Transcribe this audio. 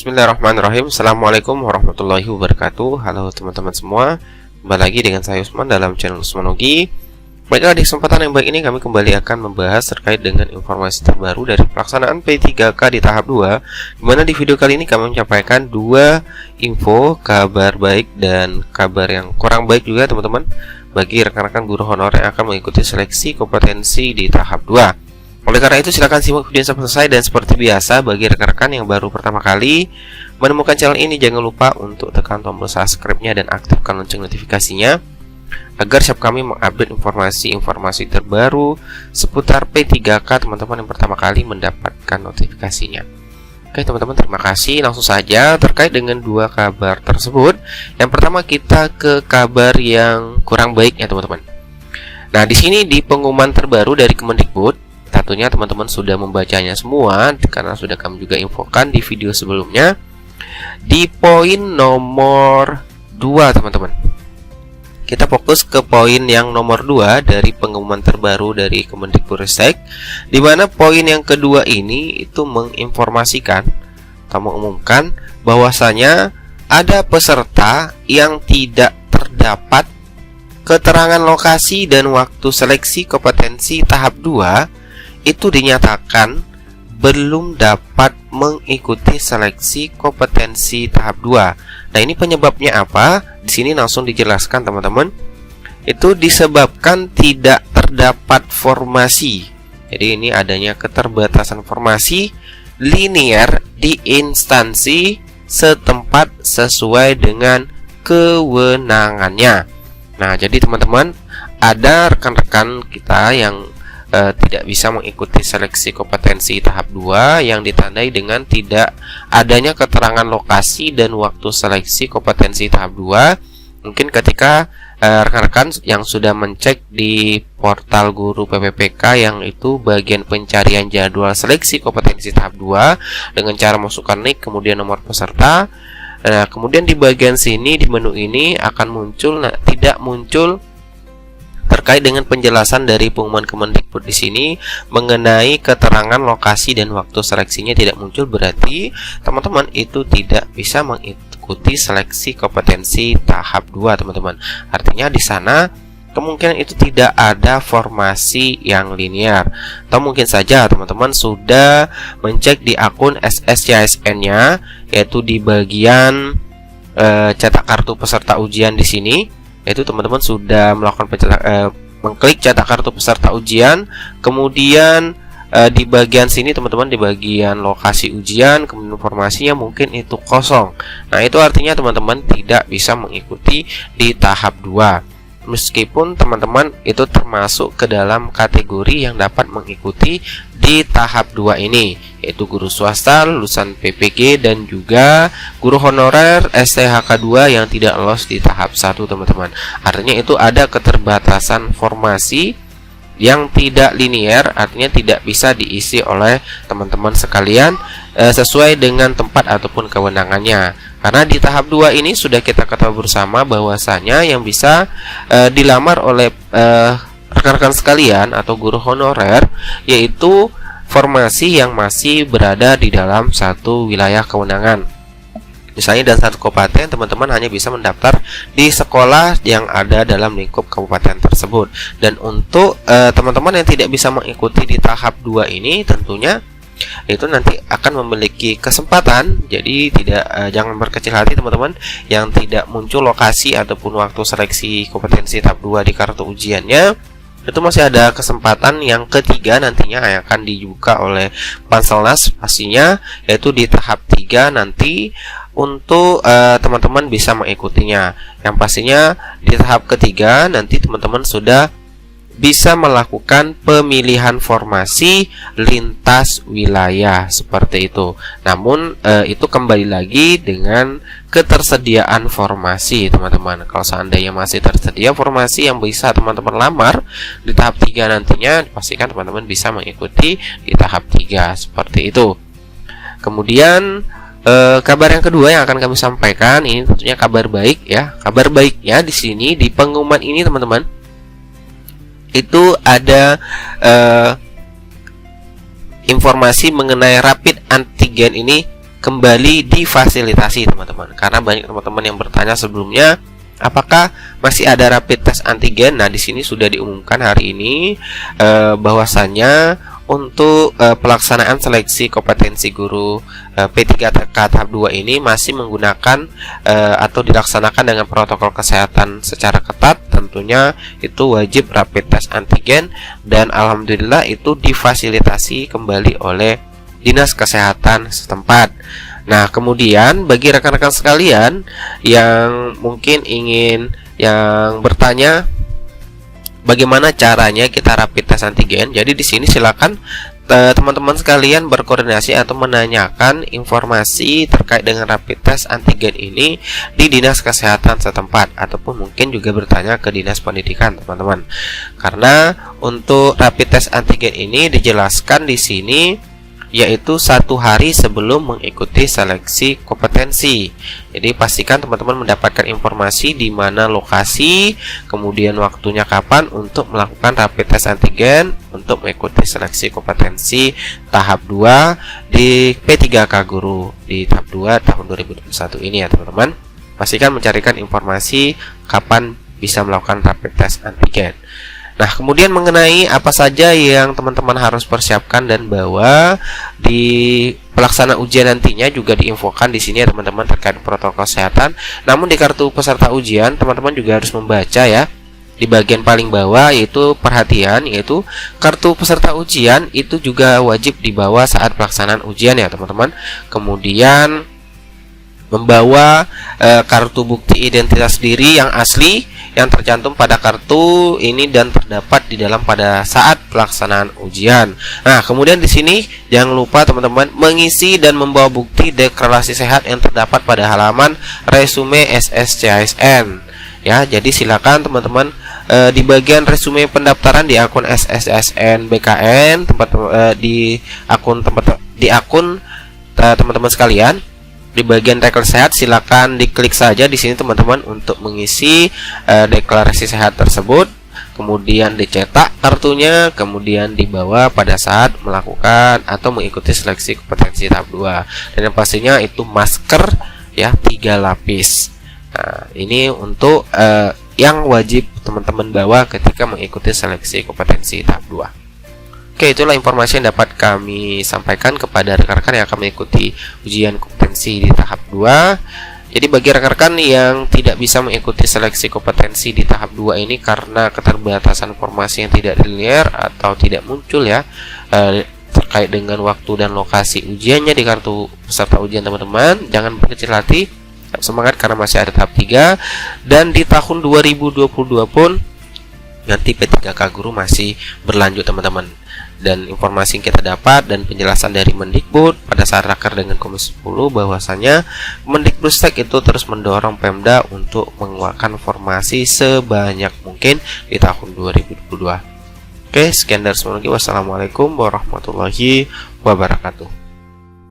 Bismillahirrahmanirrahim. Assalamualaikum warahmatullahi wabarakatuh. Halo teman-teman semua, kembali lagi dengan saya Usman dalam channel Usmanogi. Baiklah, di kesempatan yang baik ini kami kembali akan membahas terkait dengan informasi terbaru dari pelaksanaan P3K di tahap 2, dimana di video kali ini kami menyampaikan dua info, kabar baik dan kabar yang kurang baik juga teman-teman, bagi rekan-rekan guru honorer yang akan mengikuti seleksi kompetensi di tahap 2. Oleh karena itu, silakan simak video sampai selesai, dan seperti biasa bagi rekan-rekan yang baru pertama kali menemukan channel ini, jangan lupa untuk tekan tombol subscribe-nya dan aktifkan lonceng notifikasinya agar siap kami mengupdate informasi-informasi terbaru seputar P3K teman-teman yang pertama kali mendapatkan notifikasinya. Oke teman-teman, terima kasih. Langsung saja terkait dengan dua kabar tersebut. Yang pertama, kita ke kabar yang kurang baik ya teman-teman. Nah, di sini di pengumuman terbaru dari Kemendikbud, tentunya teman-teman sudah membacanya semua karena sudah kami juga infokan di video sebelumnya. Di poin nomor 2 teman-teman, kita fokus ke poin yang nomor 2 dari pengumuman terbaru dari Kemendikbudristek, di mana poin yang kedua ini itu menginformasikan atau mengumumkan bahwasanya ada peserta yang tidak terdapat keterangan lokasi dan waktu seleksi kompetensi tahap 2 itu dinyatakan belum dapat mengikuti seleksi kompetensi tahap 2. Nah, ini penyebabnya apa? Di sini langsung dijelaskan teman-teman. Itu disebabkan tidak terdapat formasi. Jadi ini adanya keterbatasan formasi linear di instansi setempat sesuai dengan kewenangannya. Nah, jadi teman-teman, ada rekan-rekan kita yang tidak bisa mengikuti seleksi kompetensi tahap 2 yang ditandai dengan tidak adanya keterangan lokasi dan waktu seleksi kompetensi tahap 2. Mungkin ketika rekan-rekan yang sudah mencek di portal guru PPPK yang itu bagian pencarian jadwal seleksi kompetensi tahap 2 dengan cara masukkan nick kemudian nomor peserta. Nah, kemudian di bagian sini di menu ini akan muncul, tidak muncul terkait dengan penjelasan dari pengumuman Kemendikbud di sini mengenai keterangan lokasi dan waktu seleksinya tidak muncul, berarti teman-teman itu tidak bisa mengikuti seleksi kompetensi tahap 2 teman-teman. Artinya di sana kemungkinan itu tidak ada formasi yang linear, atau mungkin saja teman-teman sudah mencek di akun SSCSN-nya, yaitu di bagian cetak kartu peserta ujian di sini. Yaitu teman-teman sudah melakukan mengklik cetak kartu peserta ujian, kemudian di bagian sini teman-teman, di bagian lokasi ujian, kemudian informasinya mungkin itu kosong. Nah, itu artinya teman-teman tidak bisa mengikuti di tahap 2. Meskipun teman-teman itu termasuk ke dalam kategori yang dapat mengikuti di tahap 2 ini, yaitu guru swasta, lulusan PPG, dan juga guru honorer STHK 2 yang tidak lolos di tahap 1 teman-teman. Artinya itu ada keterbatasan formasi yang tidak linear, artinya tidak bisa diisi oleh teman-teman sekalian sesuai dengan tempat ataupun kewenangannya. Karena di tahap 2 ini sudah kita ketahui bersama bahwasanya yang bisa dilamar oleh rekan-rekan sekalian atau guru honorer yaitu formasi yang masih berada di dalam satu wilayah kewenangan. Misalnya dalam satu kabupaten, teman-teman hanya bisa mendaftar di sekolah yang ada dalam lingkup kabupaten tersebut. Dan untuk teman-teman yang tidak bisa mengikuti di tahap 2 ini, tentunya itu nanti akan memiliki kesempatan. Jadi jangan berkecil hati teman-teman yang tidak muncul lokasi ataupun waktu seleksi kompetensi tahap 2 di kartu ujiannya. Itu masih ada kesempatan yang ketiga nantinya yang akan dibuka oleh Panselnas pastinya, yaitu di tahap 3 nanti untuk teman-teman bisa mengikutinya. Yang pastinya di tahap ketiga nanti teman-teman sudah bisa melakukan pemilihan formasi lintas wilayah seperti itu. Namun itu kembali lagi dengan ketersediaan formasi teman-teman. Kalau seandainya masih tersedia formasi yang bisa teman-teman lamar di tahap 3 nantinya, pastikan teman-teman bisa mengikuti di tahap 3 seperti itu. Kemudian kabar yang kedua yang akan kami sampaikan ini tentunya kabar baik ya. Kabar baiknya di sini di pengumuman ini teman-teman, itu ada informasi mengenai rapid antigen ini kembali difasilitasi teman-teman. Karena banyak teman-teman yang bertanya sebelumnya, apakah masih ada rapid test antigen? Nah, di sini sudah diumumkan hari ini bahwasannya untuk pelaksanaan seleksi kompetensi guru P3K tahap 2 ini masih menggunakan atau dilaksanakan dengan protokol kesehatan secara ketat. Tentunya itu wajib rapid test antigen, dan alhamdulillah itu difasilitasi kembali oleh Dinas Kesehatan setempat. Nah, kemudian bagi rekan-rekan sekalian yang mungkin yang bertanya bagaimana caranya kita rapid test antigen, jadi di sini silakan teman-teman sekalian berkoordinasi atau menanyakan informasi terkait dengan rapid test antigen ini di Dinas Kesehatan setempat, ataupun mungkin juga bertanya ke Dinas Pendidikan, teman-teman. Karena untuk rapid test antigen ini dijelaskan di sini yaitu 1 hari sebelum mengikuti seleksi kompetensi. Jadi pastikan teman-teman mendapatkan informasi di mana lokasi, kemudian waktunya kapan untuk melakukan rapid test antigen untuk mengikuti seleksi kompetensi tahap 2 di P3K Guru di tahap 2 tahun 2021 ini ya teman-teman. Pastikan mencarikan informasi kapan bisa melakukan rapid test antigen. Nah, kemudian mengenai apa saja yang teman-teman harus persiapkan dan bawa di pelaksanaan ujian nantinya juga diinfokan di sini ya teman-teman terkait protokol kesehatan. Namun di kartu peserta ujian teman-teman juga harus membaca ya. Di bagian paling bawah yaitu perhatian, yaitu kartu peserta ujian itu juga wajib dibawa saat pelaksanaan ujian ya teman-teman. Kemudian membawa kartu bukti identitas diri yang asli yang tercantum pada kartu ini dan terdapat di dalam pada saat pelaksanaan ujian. Nah, kemudian di sini jangan lupa teman-teman mengisi dan membawa bukti deklarasi sehat yang terdapat pada halaman resume SSCASN. Ya, jadi silakan teman-teman di bagian resume pendaftaran di akun SSCASN BKN di akun teman-teman sekalian. Di bagian rekor sehat silakan diklik saja di sini teman-teman untuk mengisi deklarasi sehat tersebut, kemudian dicetak kartunya, kemudian dibawa pada saat melakukan atau mengikuti seleksi kompetensi tahap 2. Dan yang pastinya itu masker ya 3 lapis. Nah, ini untuk yang wajib teman-teman bawa ketika mengikuti seleksi kompetensi tahap 2. Oke, itulah informasi yang dapat kami sampaikan kepada rekan-rekan yang akan mengikuti ujian kompetensi di tahap 2. Jadi bagi rekan-rekan yang tidak bisa mengikuti seleksi kompetensi di tahap 2 ini karena keterbatasan informasi yang tidak linear atau tidak muncul ya terkait dengan waktu dan lokasi ujiannya di kartu peserta ujian teman-teman, jangan berkecil hati, semangat karena masih ada tahap 3. Dan di tahun 2022 pun nanti P3K Guru masih berlanjut teman-teman. Dan informasi yang kita dapat dan penjelasan dari Mendikbud pada saat raker dengan Komisi 10 bahwasanya Mendikbudristek itu terus mendorong Pemda untuk mengeluarkan formasi sebanyak mungkin di tahun 2022. Oke, sekian dari semua lagi. Wassalamualaikum warahmatullahi wabarakatuh.